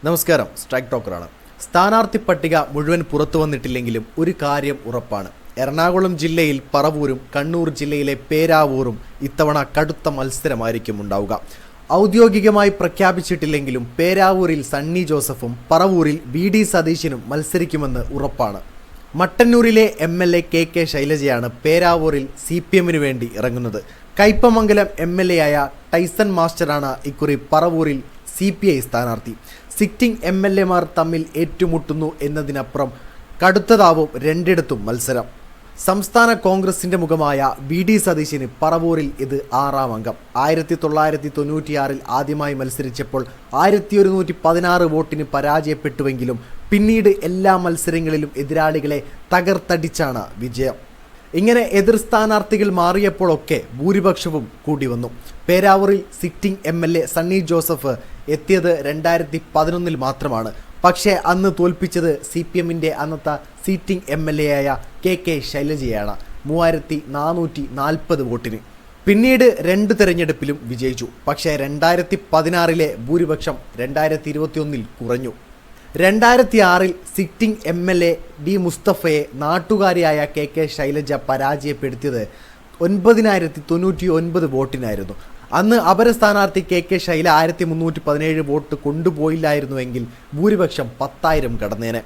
നമസ്കാരം, സ്ട്രൈക്ക് ടോക്കറാണ്. സ്ഥാനാർത്ഥി പട്ടിക മുഴുവൻ പുറത്തു വന്നിട്ടില്ലെങ്കിലും ഒരു കാര്യം ഉറപ്പാണ്. എറണാകുളം ജില്ലയിൽ പറവൂരും കണ്ണൂർ ജില്ലയിലെ പേരാവൂരും ഇത്തവണ കടുത്ത മത്സരമായിരിക്കും ഉണ്ടാവുക. ഔദ്യോഗികമായി പ്രഖ്യാപിച്ചിട്ടില്ലെങ്കിലും പേരാവൂരിൽ സണ്ണി ജോസഫും പറവൂരിൽ വി.ഡി. സതീശനും മത്സരിക്കുമെന്ന് ഉറപ്പാണ്. മട്ടന്നൂരിലെ എം.എൽ.എ. കെ ശൈലജയാണ് പേരാവൂരിൽ CPM-ന് വേണ്ടി ഇറങ്ങുന്നത്. കയ്പമംഗലം എം.എൽ.എ. ആയ ടൈസൺ മാസ്റ്ററാണ് ഇക്കുറി പറവൂരിൽ CPI സ്ഥാനാർത്ഥി. സിറ്റിംഗ് MLA-മാർ തമ്മിൽ ഏറ്റുമുട്ടുന്നു എന്നതിനപ്പുറം കടുത്തതാവും രണ്ടിടത്തും മത്സരം. സംസ്ഥാന കോൺഗ്രസിന്റെ മുഖമായ വി.ഡി. സതീശന് പറവൂരിൽ ഇത് 6ാം അംഗം. 1996-ൽ ആദ്യമായി മത്സരിച്ചപ്പോൾ 1116 വോട്ടിന് പരാജയപ്പെട്ടുവെങ്കിലും പിന്നീട് എല്ലാ മത്സരങ്ങളിലും എതിരാളികളെ തകർത്തടിച്ചാണ് വിജയം. ഇങ്ങനെ എതിർ സ്ഥാനാർത്ഥികൾ മാറിയപ്പോഴൊക്കെ ഭൂരിപക്ഷവും കൂടി വന്നു. പേരാവൂരിൽ സിറ്റിംഗ് MLA സണ്ണി ജോസഫ് എത്തിയത് 2011-ൽ മാത്രമാണ്. പക്ഷേ അന്ന് തോൽപ്പിച്ചത് CPM-ന്റെ അന്നത്തെ സിറ്റിംഗ് MLA ആയ കെ ശൈലജയാണ് 3440 വോട്ടിന്. പിന്നീട് 2 തെരഞ്ഞെടുപ്പിലും വിജയിച്ചു. പക്ഷേ 2016-ലെ ഭൂരിപക്ഷം 2021-ൽ കുറഞ്ഞു. 2006-ൽ സിറ്റിംഗ് MLA D. മുസ്തഫയെ നാട്ടുകാരിയായ കെ ശൈലജ പരാജയപ്പെടുത്തിയത് 9099 വോട്ടിനായിരുന്നു. അന്ന് അപര സ്ഥാനാർത്ഥി കെ ശൈല 1317 വോട്ട് കൊണ്ടുപോയില്ലായിരുന്നുവെങ്കിൽ ഭൂരിപക്ഷം 10,000 കടന്നേനെ.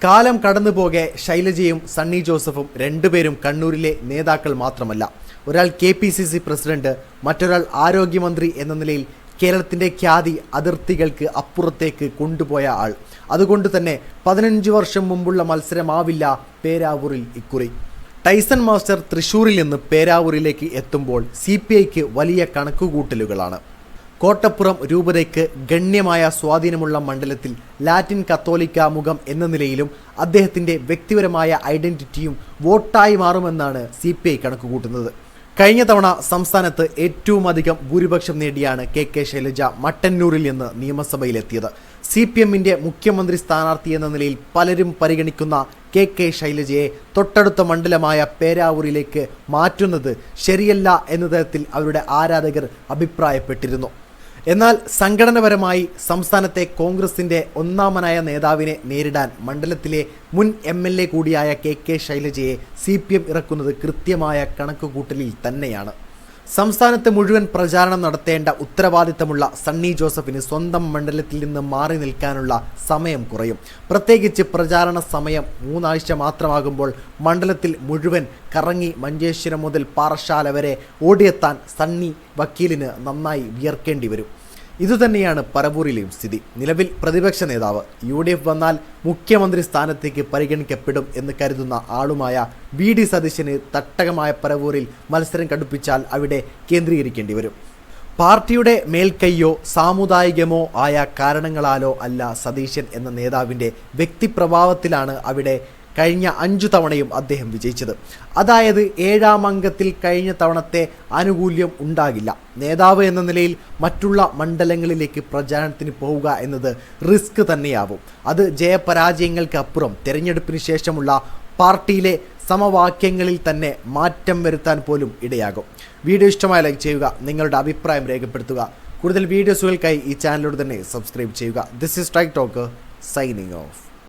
കാലം കടന്നുപോകെ ശൈലജയും സണ്ണി ജോസഫും രണ്ടുപേരും കണ്ണൂരിലെ നേതാക്കൾ മാത്രമല്ല, ഒരാൾ KPCC പ്രസിഡന്റ്, മറ്റൊരാൾ ആരോഗ്യമന്ത്രി എന്ന നിലയിൽ കേരളത്തിൻ്റെ ഖ്യാതി അതിർത്തികൾക്ക് അപ്പുറത്തേക്ക് കൊണ്ടുപോയ ആൾ. അതുകൊണ്ട് തന്നെ 15 വർഷം മുമ്പുള്ള മത്സരമാവില്ല പേരാവൂരിൽ ഇക്കുറി. ടൈസൺ മാസ്റ്റർ തൃശ്ശൂരിൽ നിന്ന് പേരാവൂരിലേക്ക് എത്തുമ്പോൾ CPIക്ക് വലിയ കണക്കുകൂട്ടലുകളാണ്. കോട്ടപ്പുറം രൂപതയ്ക്ക് ഗണ്യമായ സ്വാധീനമുള്ള മണ്ഡലത്തിൽ ലാറ്റിൻ കത്തോലിക്ക മുഖം എന്ന നിലയിലും അദ്ദേഹത്തിൻ്റെ വ്യക്തിപരമായ ഐഡന്റിറ്റിയും വോട്ടായി മാറുമെന്നാണ് CPI കണക്കുകൂട്ടുന്നത്. കഴിഞ്ഞ തവണ സംസ്ഥാനത്ത് ഏറ്റവും അധികം ഭൂരിപക്ഷം നേടിയാണ് കെ ശൈലജ മട്ടന്നൂരിൽ നിന്ന് നിയമസഭയിലെത്തിയത്. CPM-ന്റെ മുഖ്യമന്ത്രി സ്ഥാനാർത്ഥി എന്ന നിലയിൽ പലരും പരിഗണിക്കുന്ന കെ ശൈലജയെ തൊട്ടടുത്ത മണ്ഡലമായ പേരാവൂരിലേക്ക് മാറ്റുന്നത് ശരിയല്ല എന്ന തരത്തിൽ അവരുടെ ആരാധകർ അഭിപ്രായപ്പെട്ടിരുന്നു. എന്നാൽ സംഘടനാപരമായി സംസ്ഥാനത്തെ കോൺഗ്രസിന്റെ ഒന്നാമനായ നേതാവിനെ നേരിടാൻ മണ്ഡലത്തിലെ മുൻ MLA കൂടിയായ കെ ശൈലജയെ CPM ഇറക്കുന്നത് കൃത്യമായ കണക്കുകൂട്ടലിൽ തന്നെയാണ്. സംസ്ഥാനത്ത് മുഴുവൻ പ്രചാരണം നടത്തേണ്ട ഉത്തരവാദിത്തമുള്ള സണ്ണി ജോസഫിന് സ്വന്തം മണ്ഡലത്തിൽ നിന്ന് മാറി നിൽക്കാനുള്ള സമയം കുറയും. പ്രത്യേകിച്ച് പ്രചാരണ സമയം 3 ആഴ്ച മാത്രമാകുമ്പോൾ മണ്ഡലത്തിൽ മുഴുവൻ കറങ്ങി മഞ്ചേശ്വരം മുതൽ പാറശാല വരെ ഓടിയെത്താൻ സണ്ണി വക്കീലിന് നന്നായി വിയർക്കേണ്ടി വരും. ഇതുതന്നെയാണ് പറവൂരിലെയും സ്ഥിതി. നിലവിൽ പ്രതിപക്ഷ നേതാവ് UDF വന്നാൽ മുഖ്യമന്ത്രി സ്ഥാനത്തേക്ക് പരിഗണിക്കപ്പെടും എന്ന് കരുതുന്ന ആളുമായ വി.ഡി. സതീശന് തട്ടകമായ പറവൂരിൽ മത്സരം കടുപ്പിച്ചാൽ അവിടെ കേന്ദ്രീകരിക്കേണ്ടി വരും. പാർട്ടിയുടെ മേൽക്കൈയോ സാമുദായികമോ ആയ കാരണങ്ങളാലോ അല്ല സതീശൻ എന്ന നേതാവിൻ്റെ വ്യക്തിപ്രഭാവത്തിലാണ് അവിടെ കഴിഞ്ഞ 5 തവണയും അദ്ദേഹം വിജയിച്ചത്. അതായത് 7ാം അംഗത്തിൽ കഴിഞ്ഞ തവണത്തെ ആനുകൂല്യം ഉണ്ടാകില്ല. നേതാവ് എന്ന നിലയിൽ മറ്റുള്ള മണ്ഡലങ്ങളിലേക്ക് പ്രചാരണത്തിന് പോവുക എന്നത് റിസ്ക് തന്നെയാവും. അത് ജയപരാജയങ്ങൾക്ക് അപ്പുറം തെരഞ്ഞെടുപ്പിന് ശേഷമുള്ള പാർട്ടിയിലെ സമവാക്യങ്ങളിൽ തന്നെ മാറ്റം വരുത്താൻ പോലും ഇടയാകും. വീഡിയോ ഇഷ്ടമായ ലൈക്ക് ചെയ്യുക, നിങ്ങളുടെ അഭിപ്രായം രേഖപ്പെടുത്തുക. കൂടുതൽ വീഡിയോസുകൾക്കായി ഈ ചാനലിലൂടെ തന്നെ സബ്സ്ക്രൈബ് ചെയ്യുക. This is strike talk signing off.